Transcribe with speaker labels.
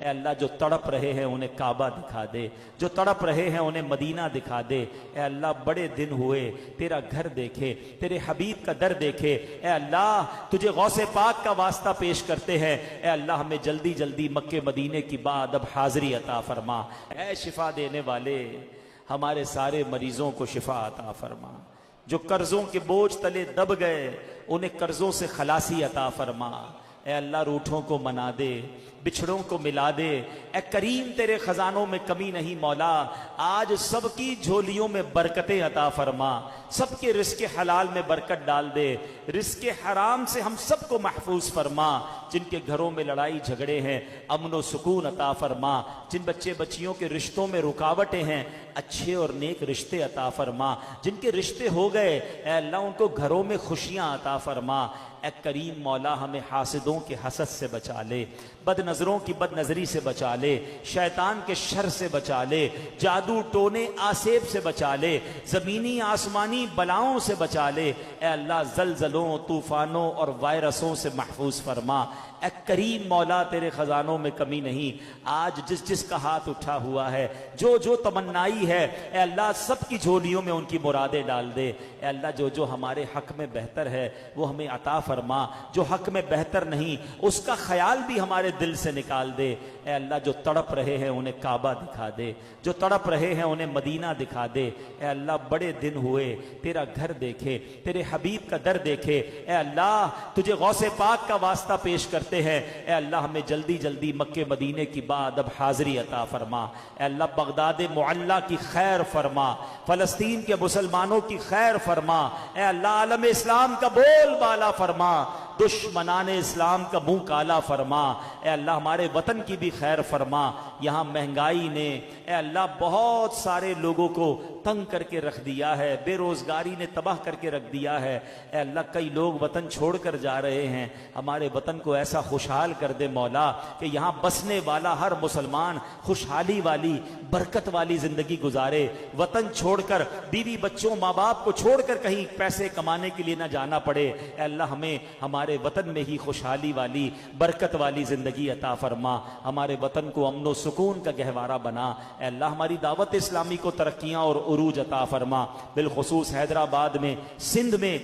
Speaker 1: اے اللہ جو تڑپ رہے ہیں انہیں کعبہ دکھا دے، جو تڑپ رہے ہیں انہیں مدینہ دکھا دے۔ اے اللہ بڑے دن ہوئے تیرا گھر دیکھے، تیرے حبیب کا در دیکھے۔ اے اللہ تجھے غوث پاک کا واسطہ پیش کرتے ہیں، اے اللہ ہمیں جلدی جلدی مکے مدینے کی بعد اب حاضری عطا فرما۔ اے شفا دینے والے ہمارے سارے مریضوں کو شفا عطا فرما، جو قرضوں کے بوجھ تلے دب گئے انہیں قرضوں سے خلاصی عطا فرما۔ اے اللہ روٹھوں کو منا دے، بچھڑوں کو ملا دے۔ اے کریم تیرے خزانوں میں کمی نہیں مولا، آج سب کی جھولیوں میں برکتیں عطا فرما، سب کے رزق حلال میں برکت ڈال دے، رزق حرام سے ہم سب کو محفوظ فرما۔ جن کے گھروں میں لڑائی جھگڑے ہیں امن و سکون عطا فرما، جن بچے بچیوں کے رشتوں میں رکاوٹیں ہیں اچھے اور نیک رشتے عطا فرما، جن کے رشتے ہو گئے اے اللہ ان کو گھروں میں خوشیاں عطا فرما۔ اے کریم مولا ہمیں حاسدوں کے حسد سے بچا لے، بد نظروں کی بد نظری سے بچا لے، شیطان کے شر سے بچا لے، جادو ٹونے آسیب سے بچا لے، زمینی آسمانی بلاؤں سے بچا لے۔ اے اللہ زلزلوں طوفانوں اور وائرسوں سے محفوظ فرما۔ اے کریم مولا تیرے خزانوں میں کمی نہیں، آج جس جس کا ہاتھ اٹھا ہوا ہے جو جو تمنائی ہے اے اللہ سب کی جھولیوں میں ان کی مرادیں ڈال دے۔ اے اللہ جو جو ہمارے حق میں بہتر ہے وہ ہمیں عطا فرما، جو حق میں بہتر نہیں اس کا خیال بھی ہمارے دل سے نکال دے۔ اے اللہ جو تڑپ رہے ہیں انہیں کعبہ دکھا دے، جو تڑپ رہے ہیں انہیں مدینہ دکھا دے۔ اے اللہ بڑے دن ہوئے تیرا گھر دیکھے، تیرے حبیب کا در دیکھے۔ اے اللہ تجھے غوث پاک کا واسطہ پیش کرتے ہیں، اے اللہ ہمیں جلدی جلدی مکے مدینے کی بعد اب حاضری عطا فرما۔ اے اللہ بغداد معلیٰ کی خیر فرما، فلسطین کے مسلمانوں کی خیر فرما۔ اے اللہ عالم اسلام کا بول بالا فرما، دشمنان اسلام کا منہ کالا فرما۔ اے اللہ ہمارے وطن کی بھی خیر فرما۔ یہاں مہنگائی نے اے اللہ بہت سارے لوگوں کو تنگ کر کے رکھ دیا ہے، بے روزگاری نے تباہ کر کے رکھ دیا ہے۔ اے اللہ کئی لوگ وطن چھوڑ کر جا رہے ہیں، ہمارے وطن کو ایسا خوشحال کر دے مولا کہ یہاں بسنے والا ہر مسلمان خوشحالی والی برکت والی زندگی گزارے، وطن چھوڑ کر بیوی بچوں ماں باپ کو چھوڑ کر کہیں پیسے کمانے کے لیے نہ جانا پڑے۔ اے اللہ ہمیں ہمارے وطن میں ہی خوشحالی والی برکت والی زندگی عطا فرما، ہمارے وطن کو امن و سکون کا گہوارہ بنا۔ اے اللہ ہماری دعوت اسلامی کو ترقیاں اور عروج عطا فرما، بالخصوص حیدرآباد میں، سندھ میں